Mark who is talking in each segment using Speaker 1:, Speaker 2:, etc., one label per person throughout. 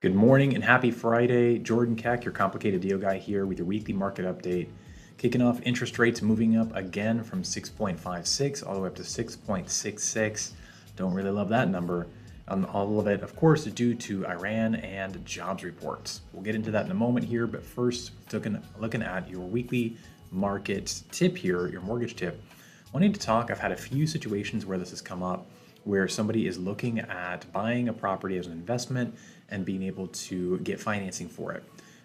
Speaker 1: Good morning and happy Friday. Jordan Keck, your complicated deal guy here with your weekly market update. Kicking off interest rates moving up again from 6.56 all the way up to 6.66. Don't really love that number. All of it, of course, due to Iran and jobs reports. We'll get into that in a moment here, but first, looking at your weekly market tip here, your mortgage tip. Wanting to talk, I've had a few situations where this has come up, where somebody is looking at buying a property as an investment and being able to get financing for it.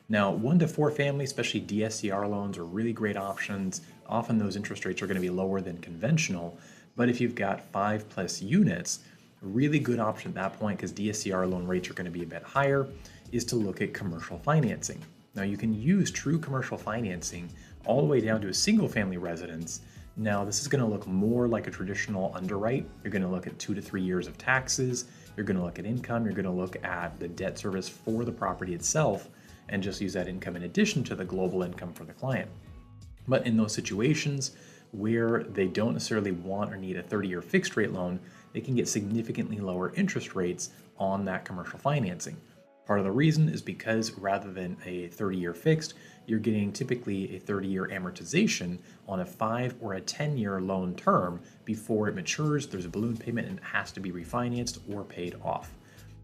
Speaker 1: Now, 1 to 4 family, especially DSCR loans, are really great options. Often those interest rates are going to be lower than conventional, but if you've got 5+ units, a really good option at that point, because DSCR loan rates are going to be a bit higher, is to look at commercial financing. Now, you can use true commercial financing all the way down to a single family residence. Now, this is going to look more like a traditional underwrite. You're going to look at 2 to 3 years of taxes. You're going to look at income. You're going to look at the debt service for the property itself and just use that income in addition to the global income for the client. But in those situations where they don't necessarily want or need a 30-year fixed rate loan, they can get significantly lower interest rates on that commercial financing. Part of the reason is because rather than a 30-year fixed, you're getting typically a 30-year amortization on a 5 or a 10-year loan term before it matures. There's a balloon payment and it has to be refinanced or paid off.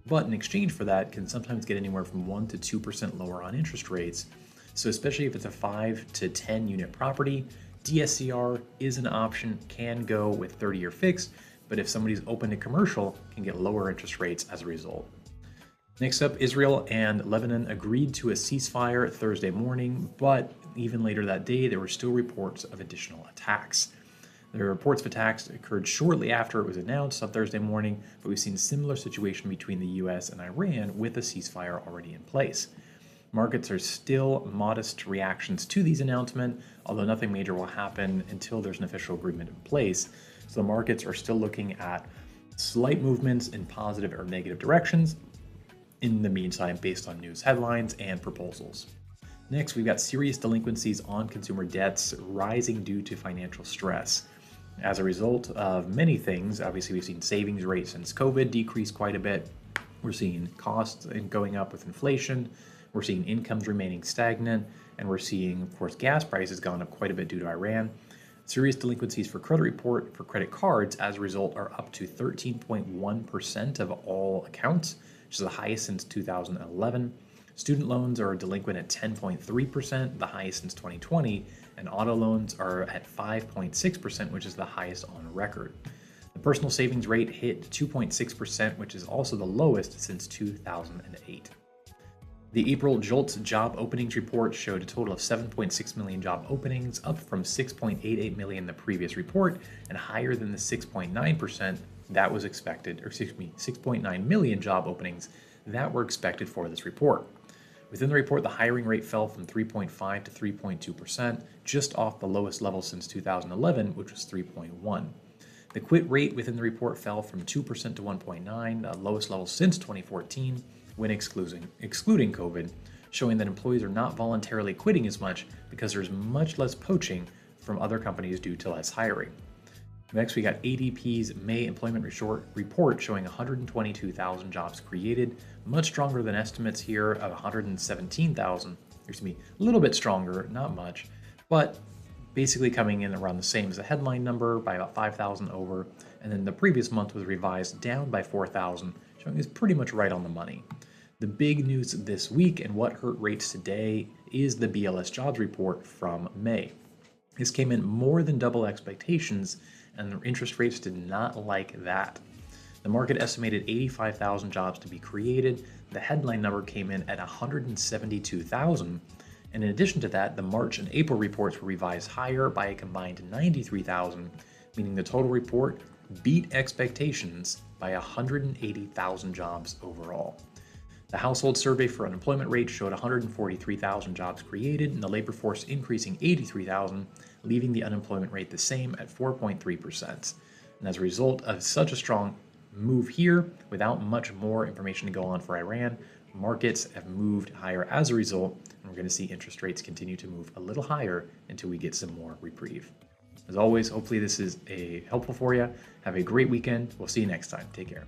Speaker 1: But in exchange for that, can sometimes get anywhere from 1 to 2% lower on interest rates. So especially if it's a 5 to 10 unit property, DSCR is an option, can go with 30-year fixed, but if somebody's open to commercial, can get lower interest rates as a result. Next up, Israel and Lebanon agreed to a ceasefire Thursday morning, but even later that day, there were still reports of additional attacks. The reports of attacks occurred shortly after it was announced on Thursday morning, but we've seen a similar situation between the US and Iran with a ceasefire already in place. Markets are still modest reactions to these announcements, although nothing major will happen until there's an official agreement in place. So the markets are still looking at slight movements in positive or negative directions in the meantime, based on news headlines and proposals. Next, we've got serious delinquencies on consumer debts rising due to financial stress. As a result of many things, obviously we've seen savings rates since COVID decrease quite a bit. We're seeing costs going up with inflation. We're seeing incomes remaining stagnant. And we're seeing, of course, gas prices gone up quite a bit due to Iran. Serious delinquencies for credit report for credit cards, as a result, are up to 13.1% of all accounts, which is the highest since 2011. Student loans are delinquent at 10.3%, the highest since 2020, and auto loans are at 5.6%, which is the highest on record. The personal savings rate hit 2.6%, which is also the lowest since 2008. The April JOLTS job openings report showed a total of 7.6 million job openings, up from 6.88 million the previous report, and higher than the 6.9% that was expected, 6.9 million job openings that were expected for this report. Within the report, the hiring rate fell from 3.5 to 3.2%, just off the lowest level since 2011, which was 3.1. The quit rate within the report fell from 2% to 1.9, the lowest level since 2014, when excluding COVID, showing that employees are not voluntarily quitting as much because there's much less poaching from other companies due to less hiring. Next, we got ADP's May employment report showing 122,000 jobs created, much stronger than estimates here of 117,000. A little bit stronger, not much, but basically coming in around the same as the headline number by about 5,000 over, and then the previous month was revised down by 4,000, showing it's pretty much right on the money. The big news this week and what hurt rates today is the BLS jobs report from May. This came in more than double expectations, and the interest rates did not like that. The market estimated 85,000 jobs to be created. The headline number came in at 172,000. And in addition to that, the March and April reports were revised higher by a combined 93,000, meaning the total report beat expectations by 180,000 jobs overall. The household survey for unemployment rate showed 143,000 jobs created, and the labor force increasing 83,000, leaving the unemployment rate the same at 4.3%. And as a result of such a strong move here, without much more information to go on for Iran, markets have moved higher as a result, and we're going to see interest rates continue to move a little higher until we get some more reprieve. As always, hopefully this is helpful for you. Have a great weekend. We'll see you next time. Take care.